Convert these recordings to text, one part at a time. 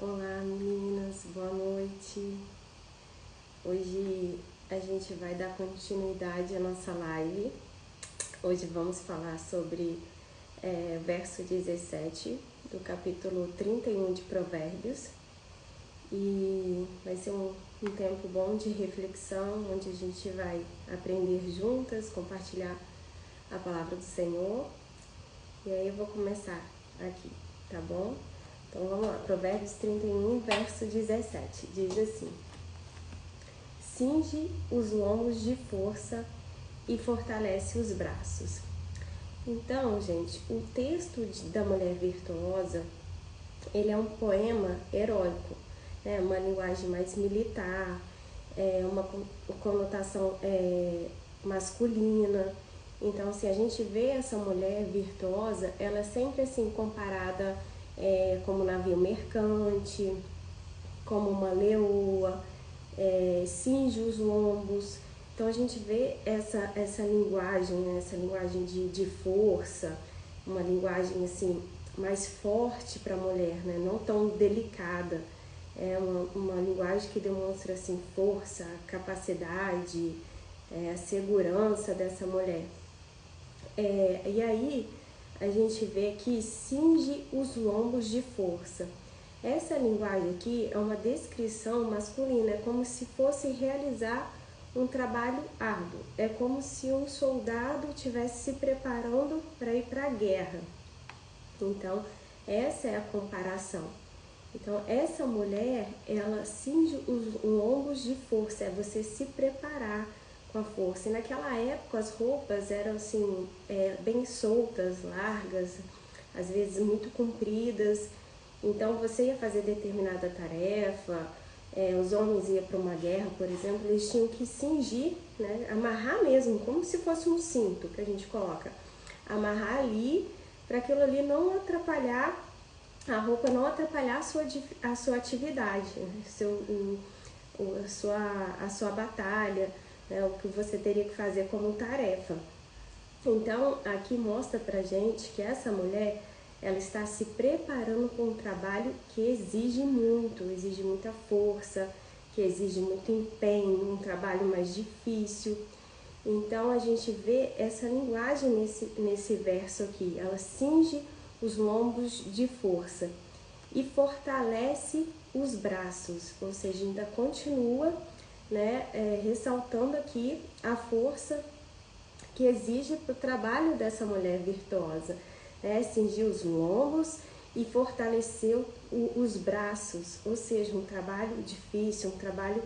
Olá meninas, boa noite. Hoje a gente vai dar continuidade à nossa live. Hoje vamos falar sobre verso 17 do capítulo 31 de Provérbios. E vai ser um tempo bom de reflexão, onde a gente vai aprender juntas, compartilhar a palavra do Senhor. E aí eu vou começar aqui, tá bom? Então vamos lá, Provérbios 31, verso 17, diz assim: cinge os lombos de força e fortalece os braços. Então, gente, o texto da Mulher Virtuosa, ele é um poema heróico, né? Uma linguagem mais militar, uma conotação masculina. Então, assim, a gente vê essa mulher virtuosa, ela é sempre assim comparada como navio mercante, como uma leoa, cinge os lombos. Então a gente vê essa linguagem, né? Essa linguagem de força, uma linguagem assim mais forte para a mulher, né? Não tão delicada. É uma linguagem que demonstra assim força, capacidade, a segurança dessa mulher. E aí a gente vê que cinge os lombos de força. Essa linguagem aqui é uma descrição masculina, é como se fosse realizar um trabalho árduo. É como se um soldado estivesse se preparando para ir para a guerra. Então, essa é a comparação. Então, essa mulher, ela cinge os lombos de força, é você se preparar com a força. E naquela época as roupas eram assim, bem soltas, largas, às vezes muito compridas. Então você ia fazer determinada tarefa, os homens iam para uma guerra, por exemplo, eles tinham que cingir, né, amarrar mesmo, como se fosse um cinto que a gente coloca. Amarrar ali, para aquilo ali não atrapalhar, a roupa não atrapalhar a sua atividade, né, a sua batalha, né, o que você teria que fazer como tarefa. Então, aqui mostra pra gente que essa mulher, ela está se preparando para um trabalho que exige muita força, que exige muito empenho, um trabalho mais difícil. Então, a gente vê essa linguagem nesse verso aqui. Ela cinge os lombos de força e fortalece os braços, ou seja, ainda continua, né, ressaltando aqui a força que exige para o trabalho dessa mulher virtuosa, né? Cingir os lombos e fortaleceu os braços, ou seja, um trabalho difícil, um trabalho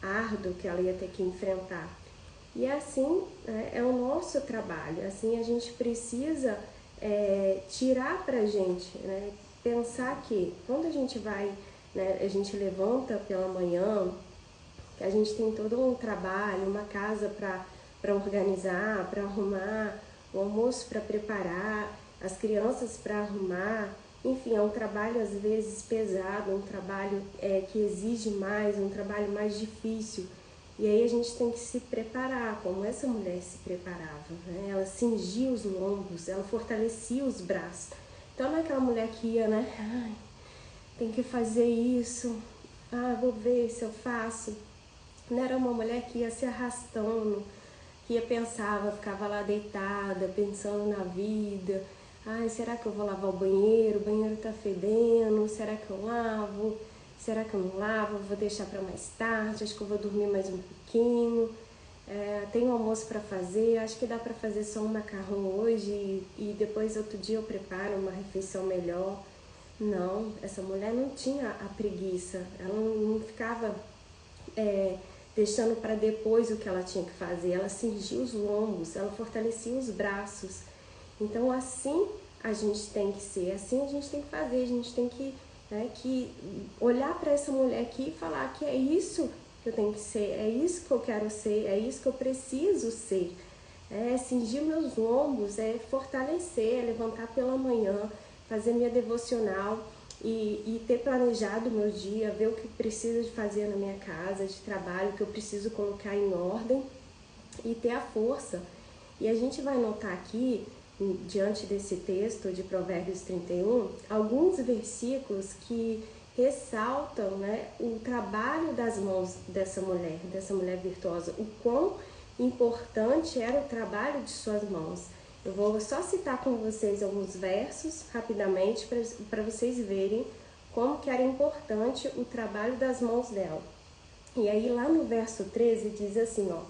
árduo que ela ia ter que enfrentar. E assim, né, é o nosso trabalho, assim a gente precisa tirar para a gente, né, pensar que quando a gente vai, né, a gente levanta pela manhã, que a gente tem todo um trabalho, uma casa para organizar, para arrumar, o almoço para preparar, as crianças para arrumar, enfim, é um trabalho às vezes pesado, um trabalho que exige mais, um trabalho mais difícil. E aí a gente tem que se preparar, como essa mulher se preparava, né? Ela cingia os lombos, ela fortalecia os braços. Então não é aquela mulher que ia, né? Ai, tem que fazer isso, vou ver se eu faço. Não era uma mulher que ia se arrastando, que ia pensava, ficava lá deitada, pensando na vida. Ai, será que eu vou lavar o banheiro? O banheiro tá fedendo, será que eu lavo? Será que eu não lavo? Vou deixar para mais tarde, acho que eu vou dormir mais um pouquinho. Tenho almoço para fazer, acho que dá para fazer só um macarrão hoje e depois outro dia eu preparo uma refeição melhor. Não, essa mulher não tinha a preguiça, ela não ficava deixando para depois o que ela tinha que fazer. Ela cingia os lombos, ela fortalecia os braços. Então assim a gente tem que ser, assim a gente tem que fazer, a gente tem que, que olhar para essa mulher aqui e falar que é isso que eu tenho que ser, é isso que eu quero ser, é isso que eu preciso ser. Cingir meus lombos, fortalecer, levantar pela manhã, fazer minha devocional e ter planejado o meu dia, ver o que preciso de fazer na minha casa, de trabalho, que eu preciso colocar em ordem e ter a força. E a gente vai notar aqui, diante desse texto de Provérbios 31, alguns versículos que ressaltam, né, o trabalho das mãos dessa mulher virtuosa, o quão importante era o trabalho de suas mãos. Eu vou só citar com vocês alguns versos rapidamente para vocês verem como que era importante o trabalho das mãos dela. E aí lá no verso 13 diz assim, ó: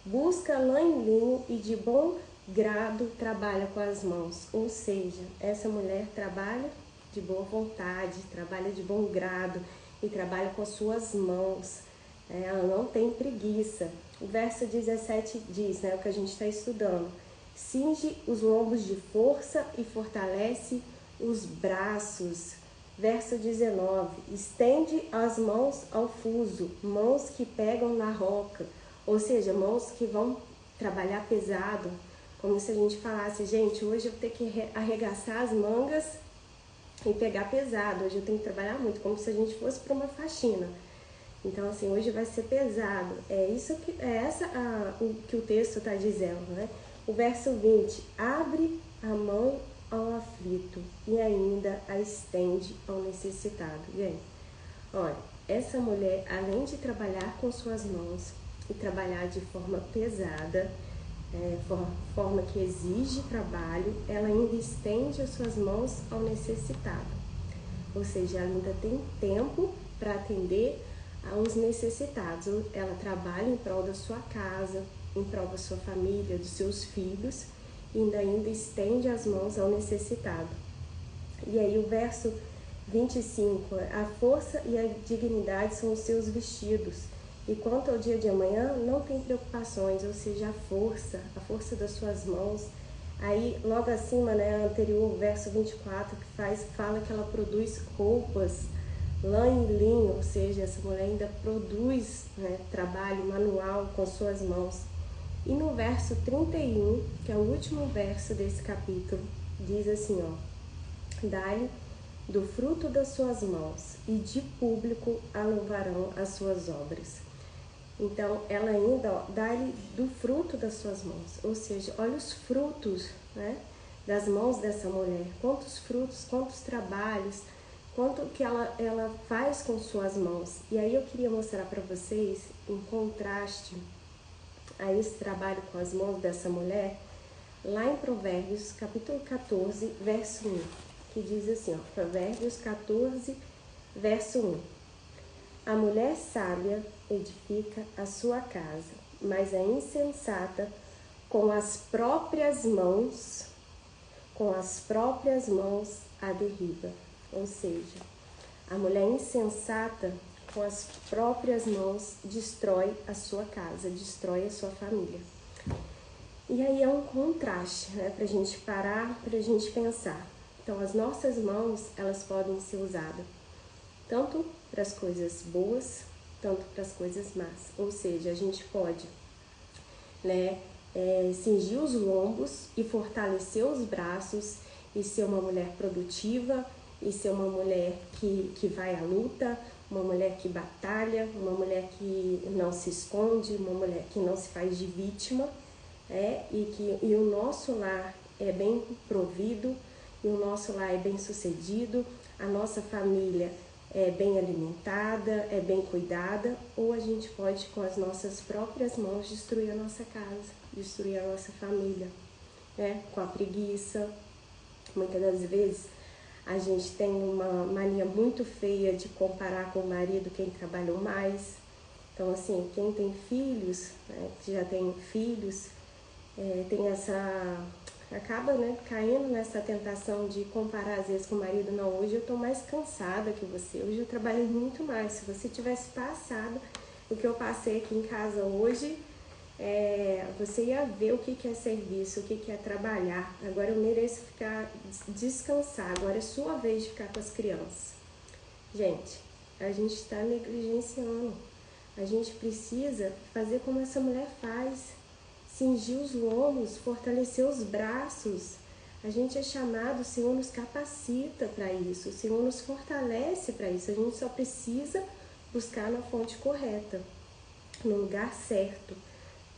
busca lã e linho e de bom grado trabalha com as mãos. Ou seja, essa mulher trabalha de boa vontade, trabalha de bom grado e trabalha com as suas mãos. Ela não tem preguiça. O verso 17 diz, né, o que a gente está estudando: cinge os lombos de força e fortalece os braços. Verso 19: estende as mãos ao fuso, mãos que pegam na roca, ou seja, mãos que vão trabalhar pesado, como se a gente falasse, gente, hoje eu tenho que arregaçar as mangas e pegar pesado, hoje eu tenho que trabalhar muito, como se a gente fosse para uma faxina. Então, assim, hoje vai ser pesado. O que o texto está dizendo, né? O verso 20: abre a mão ao aflito e ainda a estende ao necessitado. Gente, olha, essa mulher, além de trabalhar com suas mãos e trabalhar de forma pesada, forma que exige trabalho, ela ainda estende as suas mãos ao necessitado. Ou seja, ela ainda tem tempo para atender aos necessitados. Ela trabalha em prol da sua casa, em prol da sua família, dos seus filhos, e ainda estende as mãos ao necessitado. E aí o verso 25, a força e a dignidade são os seus vestidos, e quanto ao dia de amanhã não tem preocupações, ou seja, a força das suas mãos. Aí logo acima, né, anterior, o verso 24, fala que ela produz roupas, lã e linho, ou seja, essa mulher ainda produz, né, trabalho manual com suas mãos. E no verso 31, que é o último verso desse capítulo, diz assim, ó: dá-lhe do fruto das suas mãos, e de público a louvarão as suas obras. Então, ela ainda, ó, dá-lhe do fruto das suas mãos, ou seja, olha os frutos, né, das mãos dessa mulher, quantos frutos, quantos trabalhos, quanto que ela faz com suas mãos. E aí eu queria mostrar para vocês, em contraste a esse trabalho com as mãos dessa mulher, lá em Provérbios, capítulo 14, verso 1, que diz assim, ó, Provérbios 14, verso 1: a mulher sábia edifica a sua casa, mas a insensata com as próprias mãos a derriba. Ou seja, a mulher insensata com as próprias mãos destrói a sua casa, destrói a sua família. E aí é um contraste, né, pra gente parar, pra gente pensar. Então, as nossas mãos, elas podem ser usadas tanto para as coisas boas, tanto para as coisas más. Ou seja, a gente pode, né, cingir os lombos e fortalecer os braços e ser uma mulher produtiva, e ser uma mulher que vai à luta, uma mulher que batalha, uma mulher que não se esconde, uma mulher que não se faz de vítima, e o nosso lar é bem provido, e o nosso lar é bem sucedido, a nossa família é bem alimentada, é bem cuidada. Ou a gente pode, com as nossas próprias mãos, destruir a nossa casa, destruir a nossa família, né? Com a preguiça. Muitas das vezes a gente tem uma mania muito feia de comparar com o marido quem trabalhou mais. Então, assim, quem tem filhos, né, que já tem filhos, tem acaba, né, caindo nessa tentação de comparar às vezes com o marido. Não, hoje eu tô mais cansada que você, hoje eu trabalhei muito mais. Se você tivesse passado o que eu passei aqui em casa hoje, você ia ver o que é serviço, o que é trabalhar. Agora eu mereço descansar, agora é sua vez de ficar com as crianças. Gente, a gente está negligenciando. A gente precisa fazer como essa mulher faz: cingir os lombos, fortalecer os braços. A gente é chamado, o Senhor nos capacita para isso, o Senhor nos fortalece para isso. A gente só precisa buscar na fonte correta, no lugar certo,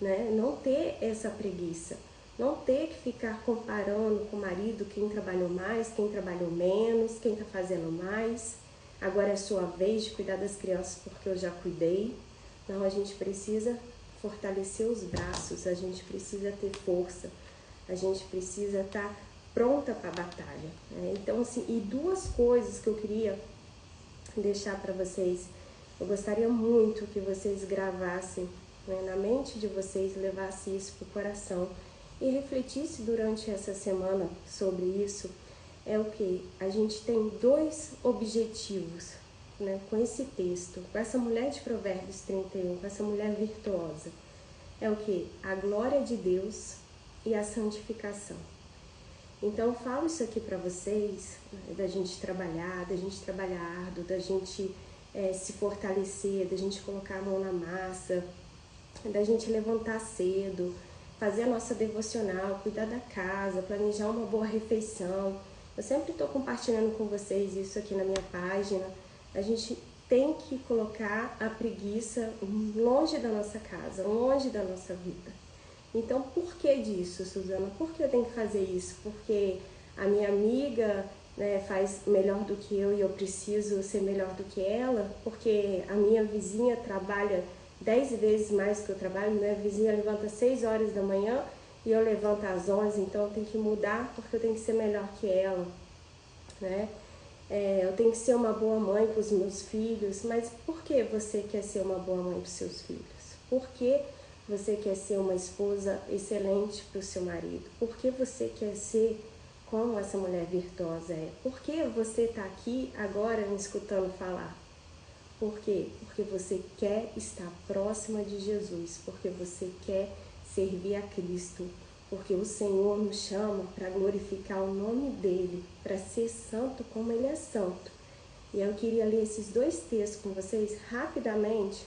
né? Não ter essa preguiça, não ter que ficar comparando com o marido quem trabalhou mais, quem trabalhou menos, quem está fazendo mais. agora é a sua vez de cuidar das crianças porque eu já cuidei. Não, a gente precisa fortalecer os braços, a gente precisa ter força, a gente precisa estar pronta para a batalha. Então, assim, e duas coisas que eu queria deixar para vocês, eu gostaria muito que vocês gravassem, né, na mente de vocês, levassem isso para o coração e refletisse durante essa semana sobre isso. É o que? A gente tem dois objetivos, né, com esse texto, com essa mulher de Provérbios 31, com essa mulher virtuosa. É o que? A glória de Deus e a santificação. Então, eu falo isso aqui para vocês, da gente trabalhar árduo, da gente se fortalecer, da gente colocar a mão na massa, da gente levantar cedo, fazer a nossa devocional, cuidar da casa, planejar uma boa refeição. Eu sempre estou compartilhando com vocês isso aqui na minha página. A gente tem que colocar a preguiça longe da nossa casa, longe da nossa vida. Então, por que disso, Suzana? Por que eu tenho que fazer isso? Porque a minha amiga, né, faz melhor do que eu e eu preciso ser melhor do que ela? Porque a minha vizinha trabalha 10 vezes mais que eu trabalho, né? A vizinha levanta às 6 horas da manhã e eu levanto às 11, então eu tenho que mudar porque eu tenho que ser melhor que ela, né? Eu tenho que ser uma boa mãe para os meus filhos. Mas por que você quer ser uma boa mãe para os seus filhos? Por que você quer ser uma esposa excelente para o seu marido? Por que você quer ser como essa mulher virtuosa é? Por que você está aqui agora me escutando falar? Por quê? Porque você quer estar próxima de Jesus, porque você quer servir a Cristo, porque o Senhor nos chama para glorificar o nome dEle, para ser santo como Ele é santo. E eu queria ler esses dois textos com vocês rapidamente,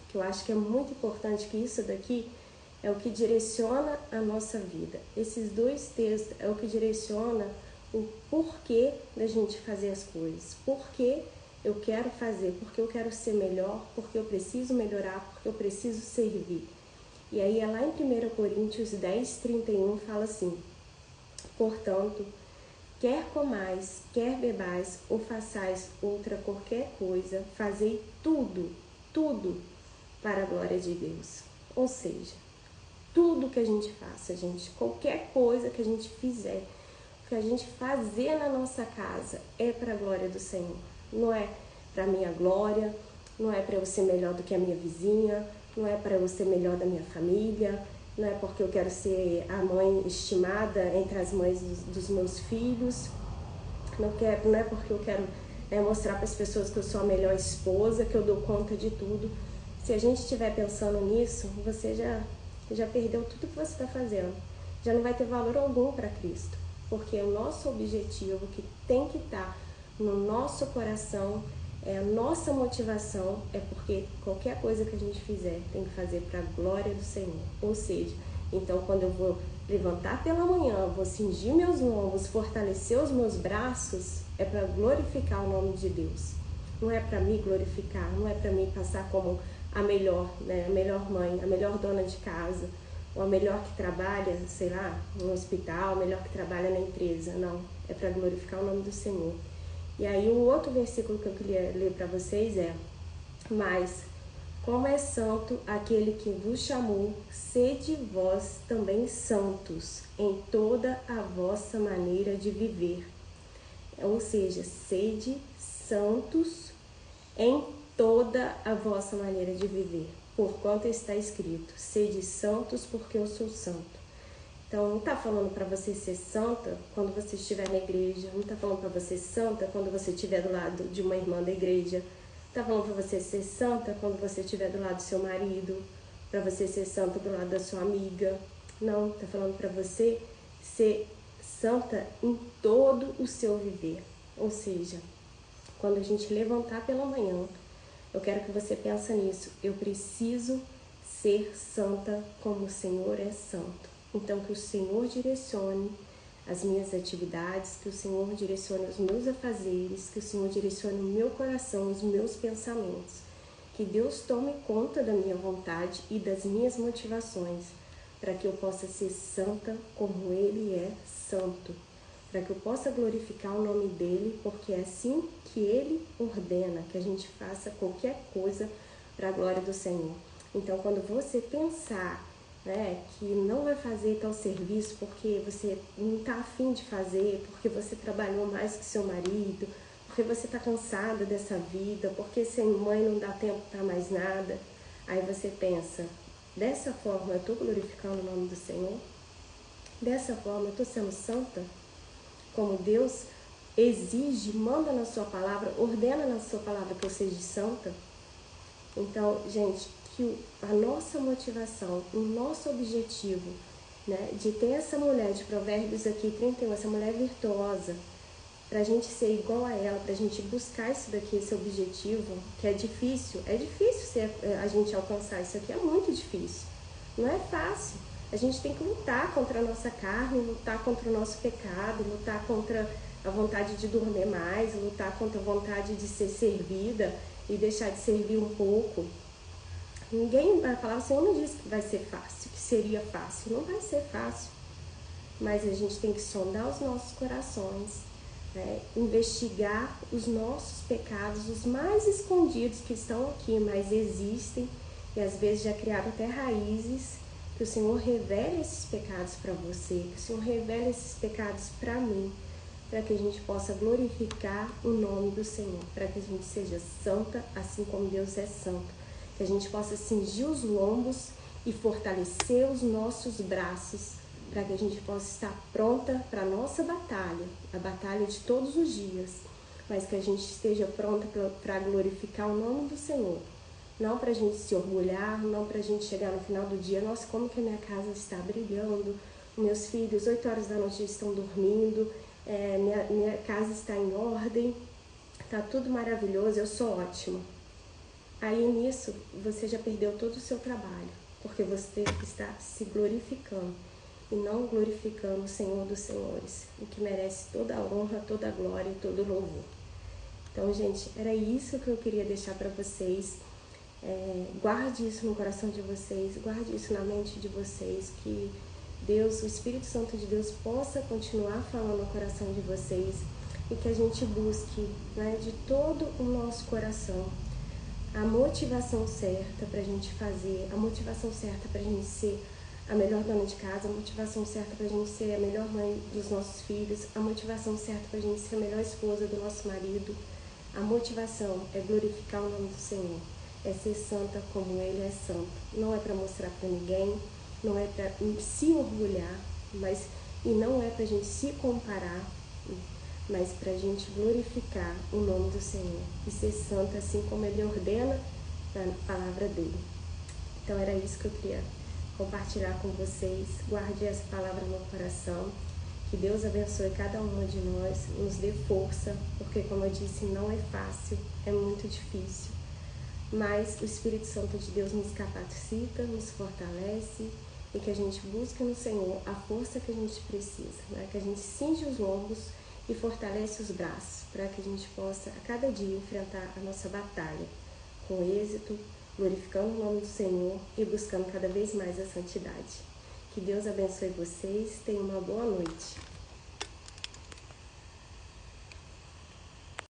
que eu acho que é muito importante, que isso daqui é o que direciona a nossa vida. Esses dois textos é o que direciona o porquê da gente fazer as coisas, porquê eu quero fazer, porque eu quero ser melhor, porque eu preciso melhorar, porque eu preciso servir. E aí é lá em 1 Coríntios 10, 31, fala assim: portanto, quer comais, quer bebais, ou façais outra qualquer coisa, fazei tudo para a glória de Deus. Ou seja, tudo que a gente faça, gente, qualquer coisa que a gente fizer, o que a gente fazer na nossa casa é para a glória do Senhor. Não é para a minha glória, não é para eu ser melhor do que a minha vizinha, não é para eu ser melhor da minha família, não é porque eu quero ser a mãe estimada entre as mães dos meus filhos, não é porque eu quero mostrar para as pessoas que eu sou a melhor esposa, que eu dou conta de tudo. Se a gente estiver pensando nisso, você já perdeu tudo que você está fazendo. Já não vai ter valor algum para Cristo, porque o nosso objetivo, que tem que estar no nosso coração, a nossa motivação é porque qualquer coisa que a gente fizer tem que fazer para a glória do Senhor. Ou seja, então quando eu vou levantar pela manhã, vou cingir meus lombos, fortalecer os meus braços, é para glorificar o nome de Deus. Não é para me glorificar, não é para mim passar como a melhor, né, a melhor mãe, a melhor dona de casa, ou a melhor que trabalha, sei lá, no hospital, a melhor que trabalha na empresa. Não, é para glorificar o nome do Senhor. E aí o outro versículo que eu queria ler para vocês é: mas como é santo aquele que vos chamou, sede vós também santos em toda a vossa maneira de viver. Ou seja, sede santos em toda a vossa maneira de viver. Porquanto está escrito: sede santos porque eu sou santo. Então, não está falando para você ser santa quando você estiver na igreja, não está falando para você ser santa quando você estiver do lado de uma irmã da igreja, está falando para você ser santa quando você estiver do lado do seu marido, para você ser santa do lado da sua amiga. Não, está falando para você ser santa em todo o seu viver. Ou seja, quando a gente levantar pela manhã, eu quero que você pense nisso. Eu preciso ser santa como o Senhor é santo. Então, que o Senhor direcione as minhas atividades, que o Senhor direcione os meus afazeres, que o Senhor direcione o meu coração, os meus pensamentos. Que Deus tome conta da minha vontade e das minhas motivações, para que eu possa ser santa como Ele é santo. para que eu possa glorificar o nome dele, porque é assim que ele ordena que a gente faça qualquer coisa para a glória do Senhor. Então, quando você pensar, né, que não vai fazer tal serviço porque você não está afim de fazer, porque você trabalhou mais que seu marido, porque você está cansada dessa vida, porque sem mãe não dá tempo para mais nada, aí você pensa, dessa forma eu estou glorificando o nome do Senhor? Dessa forma eu estou sendo santa? Como Deus exige, manda na sua palavra, ordena na sua palavra que eu seja santa? Então, gente, que a nossa motivação, o nosso objetivo, né, de ter essa mulher de Provérbios aqui 31, essa mulher virtuosa, pra gente ser igual a ela, pra gente buscar isso daqui, esse objetivo, que é difícil a gente alcançar isso aqui, é muito difícil, não é fácil. A gente tem que lutar contra a nossa carne, lutar contra o nosso pecado, lutar contra a vontade de dormir mais, lutar contra a vontade de ser servida e deixar de servir um pouco. A palavra do Senhor não diz que vai ser fácil, que seria fácil, não vai ser fácil. Mas a gente tem que sondar os nossos corações, né? Investigar os nossos pecados, os mais escondidos que estão aqui, mas existem, e às vezes já criaram até raízes. Que o Senhor revele esses pecados para você, que o Senhor revele esses pecados para mim, para que a gente possa glorificar o nome do Senhor, para que a gente seja santa, assim como Deus é santo, que a gente possa cingir os lombos e fortalecer os nossos braços, para que a gente possa estar pronta para a nossa batalha, a batalha de todos os dias, mas que a gente esteja pronta para glorificar o nome do Senhor. Não para a gente se orgulhar, não para a gente chegar no final do dia, nossa, como que a minha casa está brilhando, meus filhos 8 horas da noite estão dormindo, minha casa está em ordem, está tudo maravilhoso, eu sou ótima. Aí nisso você já perdeu todo o seu trabalho, porque você está se glorificando e não glorificando o Senhor dos Senhores, o que merece toda a honra, toda a glória e todo o louvor. Então, gente, era isso que eu queria deixar para vocês. Guarde isso no coração de vocês, guarde isso na mente de vocês, que Deus, o Espírito Santo de Deus, possa continuar falando no coração de vocês e que a gente busque, né, de todo o nosso coração a motivação certa para a gente fazer, a motivação certa para a gente ser a melhor dona de casa, a motivação certa para a gente ser a melhor mãe dos nossos filhos, a motivação certa para a gente ser a melhor esposa do nosso marido. A motivação é glorificar o nome do Senhor, é ser santa como Ele é santo. Não é para mostrar para ninguém, não é para se orgulhar, e não é para a gente se comparar, mas para a gente glorificar o nome do Senhor e ser santa assim como Ele ordena na palavra dEle. Então era isso que eu queria compartilhar com vocês. Guarde essa palavra no coração. Que Deus abençoe cada uma de nós, nos dê força, porque como eu disse, não é fácil, é muito difícil. Mas o Espírito Santo de Deus nos capacita, nos fortalece e que a gente busque no Senhor a força que a gente precisa, né? Que a gente cinge os lombos e fortalece os braços, para que a gente possa a cada dia enfrentar a nossa batalha com êxito, glorificando o nome do Senhor e buscando cada vez mais a santidade. Que Deus abençoe vocês, tenham uma boa noite.